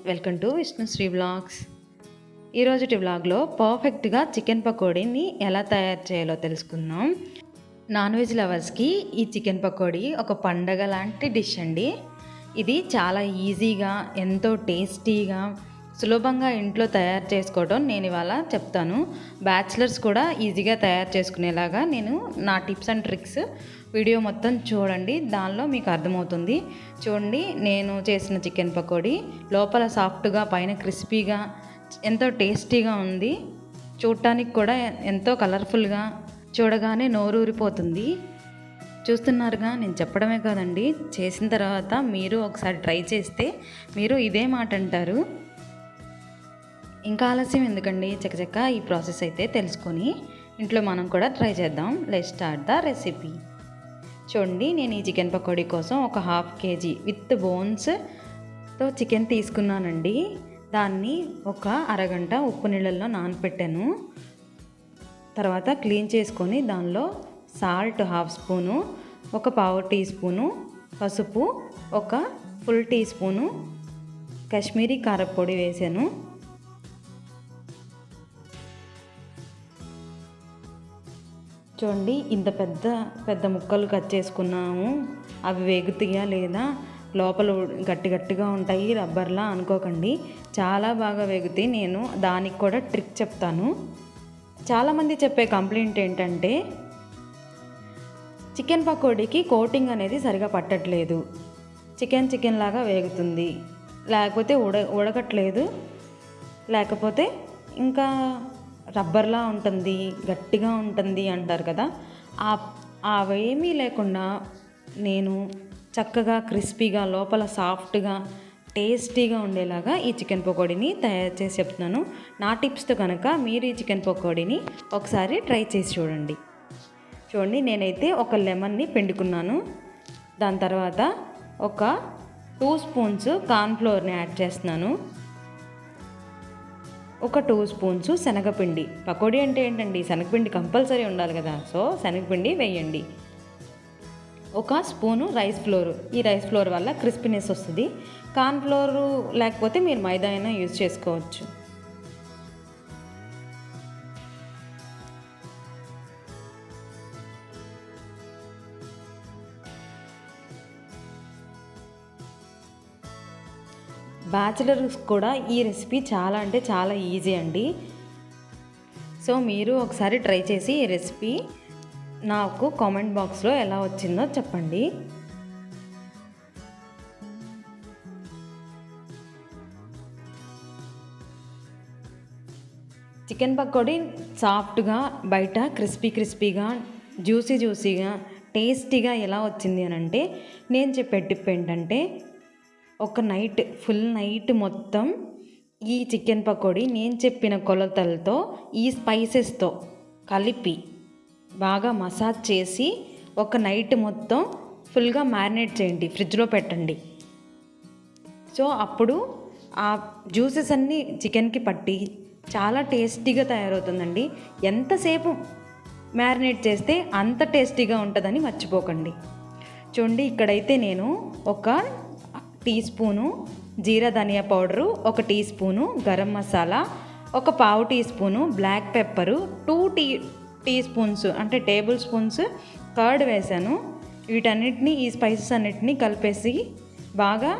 Welcome to Vishnushri vlogs. ఈరోజుటి వ్లాగ్లో పర్ఫెక్ట్గా చికెన్ పకోడీని ఎలా తయారు చేయాలో తెలుసుకుందాం. నాన్ వెజ్ లవర్స్కి ఈ చికెన్ పకోడీ ఒక పండగ లాంటి డిష్ అండి. ఇది చాలా ఈజీగా, ఎంతో టేస్టీగా, సులభంగా ఇంట్లో తయారు చేసుకోవడం నేను ఇవాళ చెప్తాను. బ్యాచిలర్స్ కూడా ఈజీగా తయారు చేసుకునేలాగా నేను నా టిప్స్ అండ్ ట్రిక్స్ వీడియో మొత్తం చూడండి, దానిలో మీకు అర్థమవుతుంది. చూడండి, నేను చేసిన చికెన్ పకోడీ లోపల సాఫ్ట్గా, పైన క్రిస్పీగా, ఎంతో టేస్టీగా ఉంది. చూడటానికి కూడా ఎంతో కలర్ఫుల్గా, చూడగానే నోరూరిపోతుంది. చూస్తున్నారుగా, నేను చెప్పడమే కాదండి, చేసిన తర్వాత మీరు ఒకసారి ట్రై చేస్తే మీరు ఇదే మాట అంటారు. ఇంకా ఆలస్యం ఎందుకండి, చకచక ఈ ప్రాసెస్ అయితే తెలుసుకొని ఇంట్లో మనం కూడా ట్రై చేద్దాం. Let's start the recipe. చూడండి, నేను ఈ చికెన్ పకోడీ కోసం ఒక 1/2 kg విత్ బోన్స్తో చికెన్ తీసుకున్నానండి. దాన్ని ఒక అరగంట ఉప్పు నీళ్ళల్లో నానపెట్టాను. తర్వాత క్లీన్ చేసుకొని దానిలో సాల్ట్ 1/2 స్పూను, ఒక 1/4 టీ స్పూను పసుపు, ఒక ఫుల్ టీ స్పూను కాశ్మీరీ కారపొడి వేసాను. చూడండి, ఇంత పెద్ద పెద్ద ముక్కలు కట్ చేసుకున్నాము. అవి వేగుతాయా లేదా, లోపల గట్టిగా ఉంటాయి రబ్బర్లా అనుకోకండి, చాలా బాగా వేగుతాయి. నేను దానికి కూడా ట్రిక్ చెప్తాను. చాలామంది చెప్పే కంప్లైంట్ ఏంటంటే చికెన్ పకోడీకి కోటింగ్ అనేది సరిగా పట్టట్లేదు, చికెన్ లాగా వేగుతుంది, లేకపోతే ఉడకట్లేదు, లేకపోతే ఇంకా రబ్బర్లా ఉంటుంది, గట్టిగా ఉంటుంది అంటారు కదా. అవేమీ లేకుండా నేను చక్కగా క్రిస్పీగా, లోపల సాఫ్ట్గా, టేస్టీగా ఉండేలాగా ఈ చికెన్ పకోడీని తయారు చేసి చెప్తున్నాను. నా టిప్స్తో కనుక మీరు ఈ చికెన్ పకోడీని ఒకసారి ట్రై చేసి చూడండి. చూడండి, నేనైతే ఒక లెమన్ని పిండుకున్నాను. దాని తర్వాత ఒక 2 స్పూన్స్ కార్న్ఫ్లోర్ని యాడ్ చేస్తున్నాను. ఒక 2 స్పూన్స్ శనగపిండి. పకోడీ అంటే ఏంటండి, శనగపిండి కంపల్సరీ ఉండాలి కదా, సో శనగపిండి వేయండి. ఒక స్పూను రైస్ ఫ్లోర్. ఈ రైస్ ఫ్లోర్ వల్ల క్రిస్పీనెస్ వస్తుంది. కార్న్ఫ్లోర్ లేకపోతే మీరు మైదా అయినా యూజ్ చేసుకోవచ్చు. బ్యాచిలర్స్ కూడా ఈ రెసిపీ చాలా అంటే చాలా ఈజీ అండి. సో మీరు ఒకసారి ట్రై చేసి ఈ రెసిపీ నాకు కామెంట్ బాక్స్లో ఎలా వచ్చిందో చెప్పండి. చికెన్ పకోడీ సాఫ్ట్గా, బయట క్రిస్పీగా, జ్యూసీగా, టేస్టీగా ఎలా వచ్చింది అని అంటే, నేను చెప్పే టిప్ ఏంటంటే, ఒక నైట్, ఫుల్ నైట్ మొత్తం ఈ చికెన్ పకోడీ నేను చెప్పిన కొలతలతో, ఈ స్పైసెస్తో కలిపి బాగా మసాజ్ చేసి ఒక నైట్ మొత్తం ఫుల్గా మ్యారినేట్ చేయండి, ఫ్రిడ్జ్లో పెట్టండి. సో అప్పుడు ఆ జ్యూసెస్ అన్నీ చికెన్కి పట్టి చాలా టేస్టీగా తయారవుతుందండి. ఎంతసేపు మ్యారినేట్ చేస్తే అంత టేస్టీగా ఉంటుందని మర్చిపోకండి. చూడండి, ఇక్కడైతే నేను ఒక టీ స్పూను జీరా ధనియా పౌడరు, ఒక టీ స్పూను గరం మసాలా, ఒక 1/2 teaspoon black pepper, 2 teaspoons అంటే టేబుల్ స్పూన్స్ కర్డ్ వేసాను. వీటన్నిటిని, ఈ స్పైసెస్ అన్నిటినీ కలిపేసి బాగా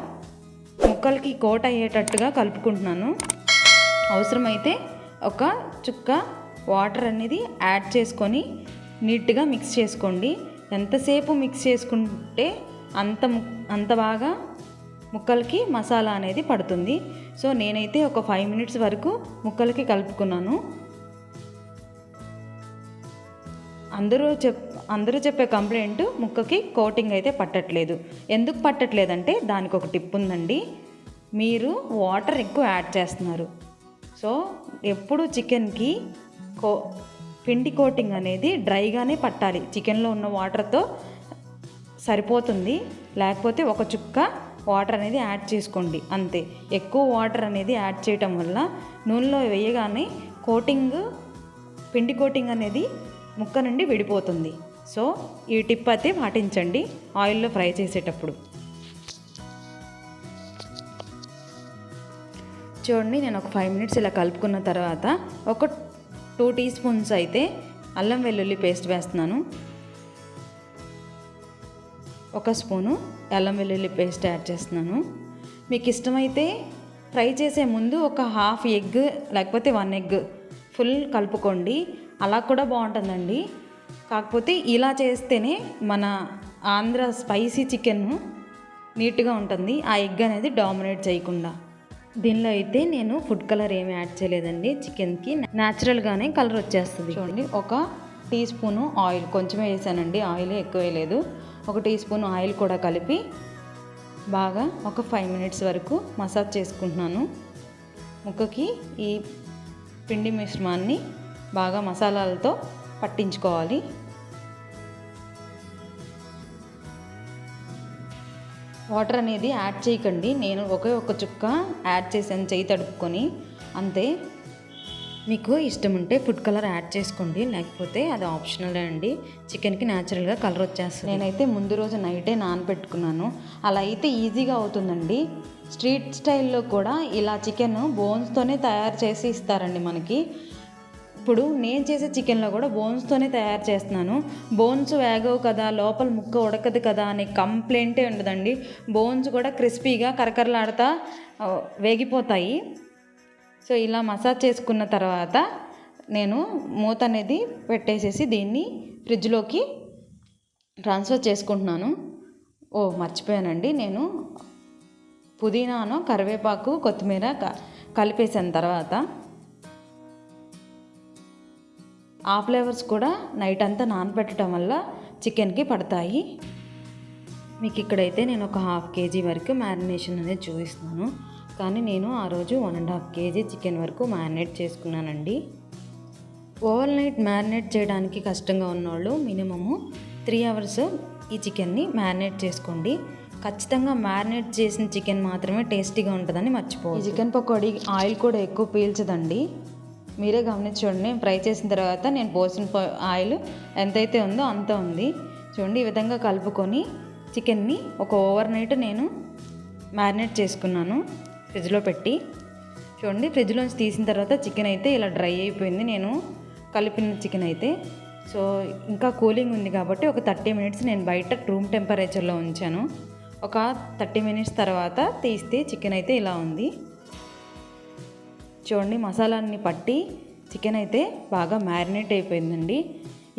ముక్కలకి కోట్ అయ్యేటట్టుగా కలుపుకుంటున్నాను. అవసరమైతే ఒక చుక్క వాటర్ అనేది యాడ్ చేసుకొని నీట్గా మిక్స్ చేసుకోండి. ఎంతసేపు మిక్స్ చేసుకుంటే అంత బాగా ముక్కలకి మసాలా అనేది పడుతుంది. సో నేనైతే ఒక 5 minutes వరకు ముక్కలకి కలుపుకున్నాను. అందరూ చెప్పే కంప్లైంట్ ముక్కకి కోటింగ్ అయితే పట్టట్లేదు. ఎందుకు పట్టట్లేదంటే దానికి ఒక టిప్ ఉందండి. మీరు వాటర్ ఎక్కువ యాడ్ చేస్తున్నారు. సో ఎప్పుడు చికెన్కి పిండి కోటింగ్ అనేది డ్రైగానే పట్టాలి. చికెన్లో ఉన్న వాటర్తో సరిపోతుంది, లేకపోతే ఒక చుక్క వాటర్ అనేది యాడ్ చేసుకోండి అంతే. ఎక్కువ వాటర్ అనేది యాడ్ చేయటం వల్ల నూనెలో వేయగానే పిండి కోటింగ్ అనేది ముక్క నుండి విడిపోతుంది. సో ఈ టిప్ అయితే పాటించండి ఆయిల్లో ఫ్రై చేసేటప్పుడు. చూడండి, నేను ఒక 5 మినిట్స్ ఇలా కలుపుకున్న తర్వాత ఒక 2 టీ స్పూన్స్ అయితే అల్లం వెల్లుల్లి పేస్ట్ వేస్తున్నాను. 1 స్పూను అల్లం వెల్లుల్లి పేస్ట్ యాడ్ చేస్తున్నాను. మీకు ఇష్టమైతే ఫ్రై చేసే ముందు ఒక హాఫ్ ఎగ్ లేకపోతే 1 ఎగ్ ఫుల్ కలుపుకోండి, అలా కూడా బాగుంటుందండి. కాకపోతే ఇలా చేస్తేనే మన ఆంధ్ర స్పైసీ చికెన్ నీట్గా ఉంటుంది, ఆ ఎగ్ అనేది డామినేట్ చేయకుండా. దీనిలో అయితే నేను ఫుడ్ కలర్ ఏమి యాడ్ చేయలేదండి. చికెన్కి న్యాచురల్గానే కలర్ వచ్చేస్తుంది. చూడండి, 1 టీ స్పూను ఆయిల్ కొంచెమే వేసానండి, ఆయిల్ ఎక్కువ వేయలేదు. 1 టీ స్పూన్ ఆయిల్ కూడా కలిపి బాగా ఒక 5 మినిట్స్ వరకు మసాజ్ చేసుకుంటున్నాను. ముక్కకి ఈ పిండి మిశ్రమాన్ని బాగా మసాలాలతో పట్టించుకోవాలి. వాటర్ అనేది యాడ్ చేయకండి, నేను ఒకే ఒక చుక్క యాడ్ చేశాను చేయి తడుపుకొని, అంతే. మీకు ఇష్టం ఉంటే ఫుడ్ కలర్ యాడ్ చేసుకోండి, లేకపోతే అది ఆప్షనల్ అండి. చికెన్కి న్యాచురల్గా కలర్ వచ్చేస్తుంది. నేనైతే ముందు రోజు నైటే నానబెట్టుకున్నాను, అలా అయితే ఈజీగా అవుతుందండి. స్ట్రీట్ స్టైల్లో కూడా ఇలా చికెన్ బోన్స్తోనే తయారు చేసి ఇస్తారండి మనకి. ఇప్పుడు నేను చేసే చికెన్లో కూడా బోన్స్తోనే తయారు చేస్తున్నాను. బోన్స్ వేగవు కదా, లోపల ముక్క ఉడకదు కదా అనే కంప్లైంటే ఉండదండి. బోన్స్ కూడా క్రిస్పీగా కరకరలాడుతా వేగిపోతాయి. సో ఇలా మసాజ్ చేసుకున్న తర్వాత నేను మూత అనేది పెట్టేసేసి దీన్ని ఫ్రిడ్జ్లోకి ట్రాన్స్ఫర్ చేసుకుంటున్నాను. మర్చిపోయానండి, నేను పుదీనాను, కరివేపాకు, కొత్తిమీర కలిపేసిన తర్వాత ఆ ఫ్లేవర్స్ కూడా నైట్ అంతా నానబెట్టడం వల్ల చికెన్కి పడతాయి. మీకు ఇక్కడైతే నేను ఒక 1/2 kg వరకు మ్యారినేషన్ అనేది చూపిస్తున్నాను, కానీ నేను ఆ రోజు 1.5 kg చికెన్ వరకు మ్యారినేట్ చేసుకున్నానండి. ఓవర్ నైట్ మ్యారినేట్ చేయడానికి కష్టంగా ఉన్నవాళ్ళు మినిమము 3 hours ఈ చికెన్ని మ్యారినేట్ చేసుకోండి. ఖచ్చితంగా మ్యారినేట్ చేసిన చికెన్ మాత్రమే టేస్టీగా ఉంటుందని మర్చిపోవద్దు. ఈ చికెన్ పకోడీ ఆయిల్ కూడా ఎక్కువ పీల్చదండి, మీరే గమనించండి. ఫ్రై చేసిన తర్వాత నేను పోసిన ఆయిల్ ఎంతైతే ఉందో అంత ఉంది. చూడండి, ఈ విధంగా కలుపుకొని చికెన్ని ఒక ఓవర్ నైట్ నేను మ్యారినేట్ చేసుకున్నాను ఫ్రిడ్జ్లో పెట్టి. చూడండి, ఫ్రిడ్జ్లోంచి తీసిన తర్వాత చికెన్ అయితే ఇలా డ్రై అయిపోయింది, నేను కలిపిన చికెన్ అయితే. సో ఇంకా కూలింగ్ ఉంది కాబట్టి ఒక 30 minutes నేను బయట రూమ్ టెంపరేచర్లో ఉంచాను. ఒక 30 minutes తర్వాత తీస్తే చికెన్ అయితే ఇలా ఉంది. చూడండి, మసాలాన్ని పట్టి చికెన్ అయితే బాగా మ్యారినేట్ అయిపోయిందండి.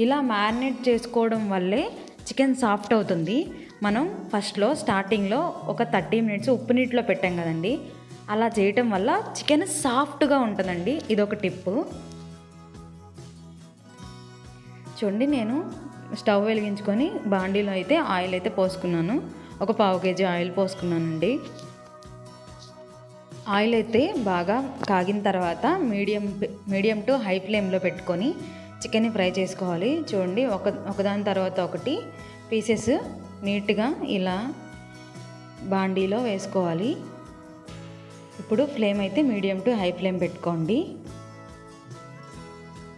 ఇలా మ్యారినేట్ చేసుకోవడం వల్లే చికెన్ సాఫ్ట్ అవుతుంది. మనం ఫస్ట్లో స్టార్టింగ్లో ఒక 30 minutes ఉప్పు నీటిలో పెట్టాం కదండి, అలా చేయటం వల్ల చికెన్ సాఫ్ట్గా ఉంటుందండి. ఇదొక టిప్పు. చూడండి, నేను స్టవ్ వెలిగించుకొని బాండీలో అయితే ఆయిల్ అయితే పోసుకున్నాను. ఒక 1/2 kg ఆయిల్ పోసుకున్నానండి. ఆయిల్ అయితే బాగా కాగిన తర్వాత మీడియం టు హై ఫ్లేమ్లో పెట్టుకొని చికెన్ని ఫ్రై చేసుకోవాలి. చూడండి, ఒకదాని తర్వాత ఒకటి పీసెస్ నీట్గా ఇలా బాండీలో వేసుకోవాలి. ఇప్పుడు ఫ్లేమ్ అయితే మీడియం టు హై ఫ్లేమ్ పెట్టుకోండి.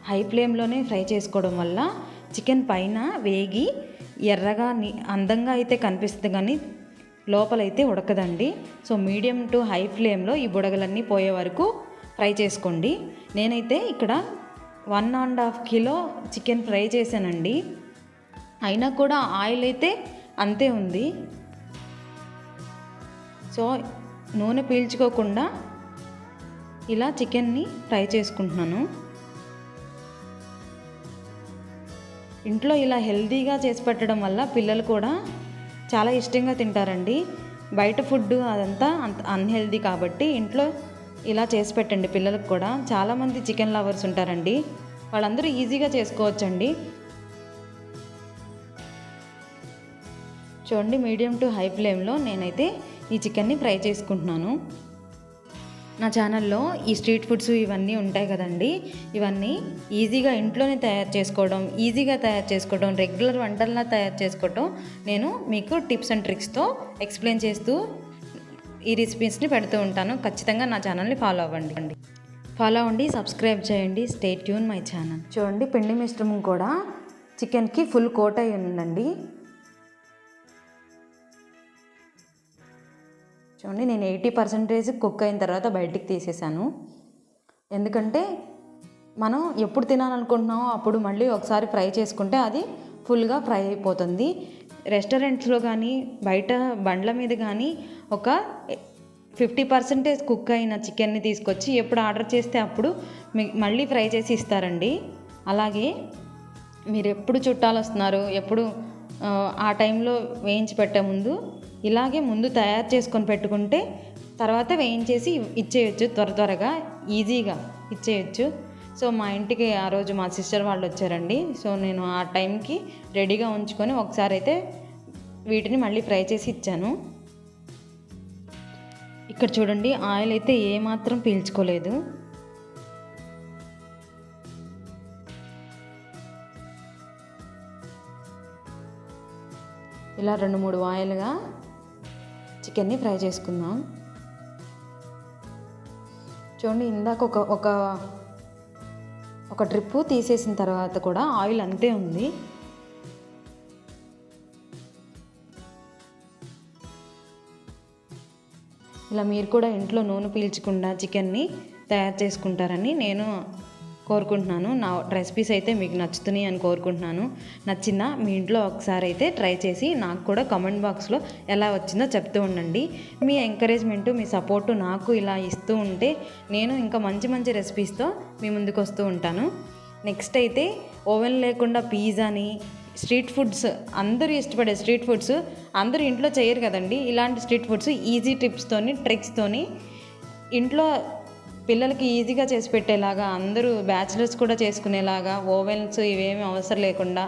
హై ఫ్లేమ్లోనే ఫ్రై చేసుకోవడం వల్ల చికెన్ పైన వేగి ఎర్రగా అందంగా అయితే కనిపిస్తుంది, కానీ లోపలైతే ఉడకదండి. సో మీడియం టు హై ఫ్లేమ్లో ఈ బుడగలన్నీ పోయే వరకు ఫ్రై చేసుకోండి. నేనైతే ఇక్కడ 1.5 kg చికెన్ ఫ్రై చేశానండి, అయినా కూడా ఆయిల్ అయితే అంతే ఉంది. సో నూనె పీల్చుకోకుండా ఇలా చికెన్ని ఫ్రై చేసుకుంటున్నాను. ఇంట్లో ఇలా హెల్తీగా చేసి పెట్టడం వల్ల పిల్లలు కూడా చాలా ఇష్టంగా తింటారండి. బయట ఫుడ్ అదంతా అన్హెల్దీ కాబట్టి ఇంట్లో ఇలా చేసి పెట్టండి పిల్లలకు కూడా. చాలామంది చికెన్ లవర్స్ ఉంటారండి, వాళ్ళందరూ ఈజీగా చేసుకోవచ్చండి. చూడండి, మీడియం టు హై ఫ్లేమ్లో నేనైతే ఈ చికెన్ని ఫ్రై చేసుకుంటున్నాను. నా ఛానల్లో ఈ స్ట్రీట్ ఫుడ్స్ ఇవన్నీ ఉంటాయి కదండి, ఇవన్నీ ఈజీగా ఇంట్లోనే ఈజీగా తయారు చేసుకోవడం, రెగ్యులర్ వంటల్లా తయారు చేసుకోవడం నేను మీకు టిప్స్ అండ్ ట్రిక్స్తో ఎక్స్ప్లెయిన్ చేస్తూ ఈ రెసిపీస్ని పెడుతూ ఉంటాను. ఖచ్చితంగా నా ఛానల్ని ఫాలో అవ్వండి, సబ్స్క్రైబ్ చేయండి. Stay tune my channel. చూడండి, పిండి మిశ్రమం కూడా చికెన్కి ఫుల్ కోట్ అయి ఉందండి. చూడండి, నేను 80% కుక్ అయిన తర్వాత బయటికి తీసేసాను. ఎందుకంటే మనం ఎప్పుడు తినాలనుకుంటున్నామో అప్పుడు మళ్ళీ ఒకసారి ఫ్రై చేసుకుంటే అది ఫుల్గా ఫ్రై అయిపోతుంది. రెస్టారెంట్స్లో కానీ బయట బండ్ల మీద కానీ ఒక 50% కుక్ అయిన చికెన్ని తీసుకొచ్చి ఎప్పుడు ఆర్డర్ చేస్తే అప్పుడు మళ్ళీ ఫ్రై చేసి ఇస్తారండి. అలాగే మీరు ఎప్పుడు చుట్టాలు వస్తున్నారు, ఎప్పుడు ఆ టైంలో వేయించి పెట్టే ముందు ఇలాగే ముందు తయారు చేసుకొని పెట్టుకుంటే తర్వాత వేయించేసి ఇచ్చేయచ్చు, త్వరగా ఈజీగా ఇచ్చేయచ్చు. సో మా ఇంటికి ఆ రోజు మా సిస్టర్ వాళ్ళు వచ్చారండి. సో నేను ఆ టైంకి రెడీగా ఉంచుకొని ఒకసారి అయితే వీటిని మళ్ళీ ఫ్రై చేసి ఇచ్చాను. ఇక్కడ చూడండి, ఆయిల్ అయితే ఏమాత్రం పీల్చుకోలేదు. ఇలా 2-3 వాయిలుగా చికెన్ని ఫ్రై చేసుకుందాం. చూడండి, ఇందాక ఒక ట్రిప్పు తీసేసిన తర్వాత కూడా ఆయిల్ అంతే ఉంది. ఇలా మీరు కూడా ఇంట్లో నూనె పీల్చకుండా చికెన్ని తయారు చేసుకుంటారని నేను కోరుకుంటున్నాను. నా రెసిపీస్ అయితే మీకు నచ్చుతున్నాయి అని కోరుకుంటున్నాను. నచ్చిందా? మీ ఇంట్లో ఒకసారి అయితే ట్రై చేసి నాకు కూడా కామెంట్ బాక్స్లో ఎలా వచ్చిందో చెప్తూ ఉండండి. మీ ఎంకరేజ్మెంటు, మీ సపోర్టు నాకు ఇలా ఇస్తూ ఉంటే నేను ఇంకా మంచి రెసిపీస్తో మీ ముందుకు వస్తూ ఉంటాను. నెక్స్ట్ అయితే ఓవెన్ లేకుండా పిజ్జాని, స్ట్రీట్ ఫుడ్స్, అందరూ ఇష్టపడే స్ట్రీట్ ఫుడ్స్ అందరూ ఇంట్లో చేయరు కదండి. ఇలాంటి స్ట్రీట్ ఫుడ్స్ ఈజీ టిప్స్తోని, ట్రిక్స్తోని ఇంట్లో పిల్లలకి ఈజీగా చేసి పెట్టేలాగా, అందరూ బ్యాచిలర్స్ కూడా చేసుకునేలాగా, ఓవెన్స్ ఇవేమీ అవసరం లేకుండా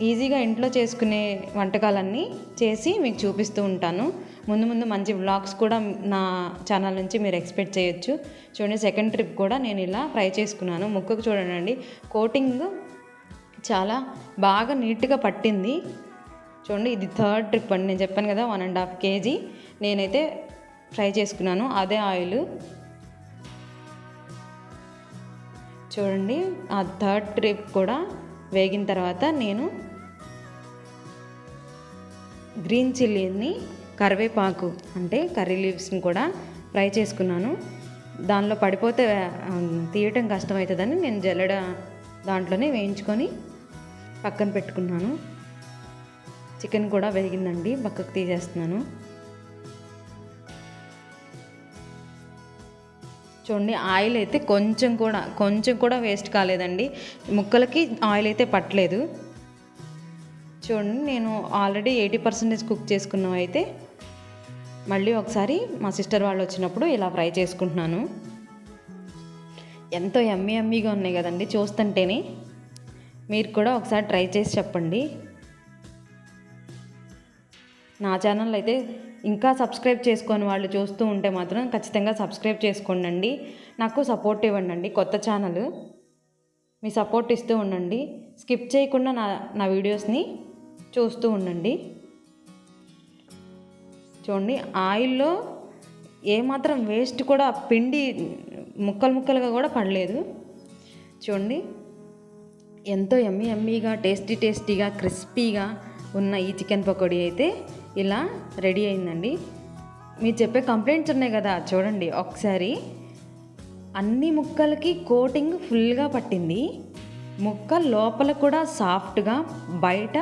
ఈజీగా ఇంట్లో చేసుకునే వంటకాలన్నీ చేసి మీకు చూపిస్తూ ఉంటాను. ముందు మంచి వ్లాగ్స్ కూడా నా ఛానల్ నుంచి మీరు ఎక్స్పెక్ట్ చేయొచ్చు. చూడండి, సెకండ్ ట్రిప్ కూడా నేను ఇలా ఫ్రై చేసుకున్నాను. ముక్కకు చూడండి, కోటింగ్ చాలా బాగా నీట్గా పట్టింది. చూడండి, ఇది థర్డ్ ట్రిప్ అండి. నేను చెప్పాను కదా 1.5 kg నేనైతే ఫ్రై చేసుకున్నాను. అదే ఆయిల్ చూడండి. ఆ థర్డ్ ట్రిప్ కూడా వేగిన తర్వాత నేను గ్రీన్ చిల్లీని, కరివేపాకు అంటే కర్రీ లీవ్స్ని కూడా ఫ్రై చేసుకున్నాను. దానిలో పడిపోతే తీయటం కష్టమవుతుందని నేను జల్లెడ దాంట్లోనే వేయించుకొని పక్కన పెట్టుకున్నాను. చికెన్ కూడా వేగిందండి, పక్కకు తీసేస్తున్నాను. చూడండి, ఆయిల్ అయితే కొంచెం కూడా వేస్ట్ కాలేదండి. ముక్కలకి ఆయిల్ అయితే పట్టలేదు. చూడండి, నేను ఆల్రెడీ 80% కుక్ చేసుకున్నాం. అయితే మళ్ళీ ఒకసారి మా సిస్టర్ వాళ్ళు వచ్చినప్పుడు ఇలా ఫ్రై చేసుకుంటున్నాను. ఎంతో యమ్మీగా ఉన్నాయి కదండి చూస్తుంటేనే. మీరు కూడా ఒకసారి ట్రై చేసి చెప్పండి. నా ఛానల్ అయితే ఇంకా సబ్స్క్రైబ్ చేసుకొని వాళ్ళు చూస్తూ ఉంటే మాత్రం ఖచ్చితంగా సబ్స్క్రైబ్ చేసుకోండి. నాకు సపోర్ట్ ఇవ్వండి. కొత్త ఛానల్, మీ సపోర్ట్ ఇస్తూ ఉండండి. స్కిప్ చేయకుండా నా వీడియోస్ని చూస్తూ ఉండండి. చూడండి, ఆయిల్లో ఏమాత్రం వేస్ట్ కూడా, పిండి ముక్కలుగా కూడా పడలేదు. చూడండి, ఎంతో యమ్మీగా టేస్టీగా క్రిస్పీగా ఉన్న ఈ చికెన్ పకోడీ అయితే ఇలా రెడీ అయిందండి. మీరు చెప్పే కంప్లైంట్స్ ఉన్నాయి కదా, చూడండి ఒకసారి. అన్ని ముక్కలకి కోటింగ్ ఫుల్గా పట్టింది. ముక్క లోపల కూడా సాఫ్ట్గా, బయట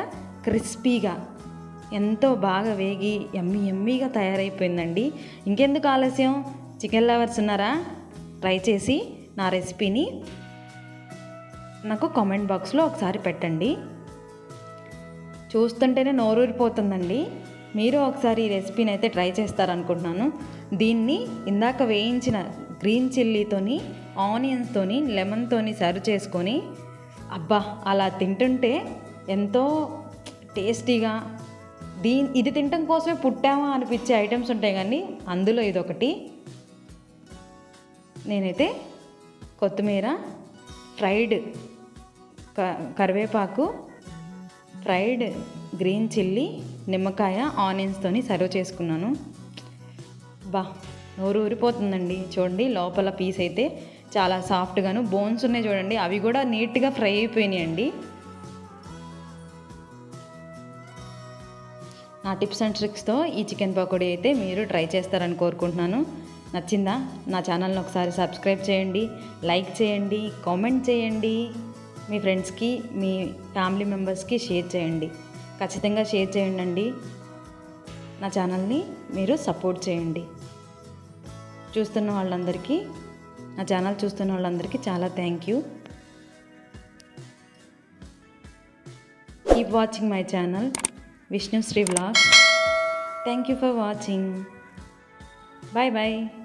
క్రిస్పీగా, ఎంతో బాగా వేగి యమ్మీగా తయారైపోయిందండి. ఇంకెందుకు ఆలస్యం? చికెన్ లవర్స్ ఉన్నారా? ట్రై చేసి నా రెసిపీని నాకు కామెంట్ బాక్స్లో ఒకసారి పెట్టండి. చూస్తుంటేనే నోరూరిపోతుందండి. మీరు ఒకసారి ఈ రెసిపీని అయితే ట్రై చేస్తారనుకుంటున్నాను. దీన్ని ఇందాక వేయించిన గ్రీన్ చిల్లీతోని, ఆనియన్స్తోని, లెమన్తోని సర్వ్ చేసుకొని అబ్బా అలా తింటుంటే ఎంతో టేస్టీగా, ఇది తినటం కోసమే పుట్టామా అనిపించే ఐటమ్స్ ఉంటాయి కానీ అందులో ఇదొకటి. నేనైతే కొత్తిమీర, ఫ్రైడ్ కరివేపాకు, ఫ్రైడ్ గ్రీన్ చిల్లీ, నిమ్మకాయ, ఆనియన్స్తోని సర్వ్ చేసుకున్నాను. నోరు ఊరిపోతుందండి. చూడండి, లోపల పీస్ అయితే చాలా సాఫ్ట్గాను, బోన్స్ ఉన్నాయి చూడండి, అవి కూడా నీట్గా ఫ్రై అయిపోయినాయండి. నా టిప్స్ అండ్ ట్రిక్స్తో ఈ చికెన్ పకోడీ అయితే మీరు ట్రై చేస్తారని కోరుకుంటున్నాను. నచ్చిందా? నా ఛానల్ని ఒకసారి సబ్స్క్రైబ్ చేయండి, లైక్ చేయండి, కామెంట్ చేయండి, మీ ఫ్రెండ్స్కి మీ ఫ్యామిలీ మెంబర్స్కి షేర్ చేయండి. ఖచ్చితంగా షేర్ చేయండి. నా ఛానల్ని మీరు సపోర్ట్ చేయండి. నా ఛానల్ చూస్తున్న వాళ్ళందరికీ చాలా thank you. Keep watching my channel, Vishnu Sri Vlogs. Thank you for watching. Bye bye.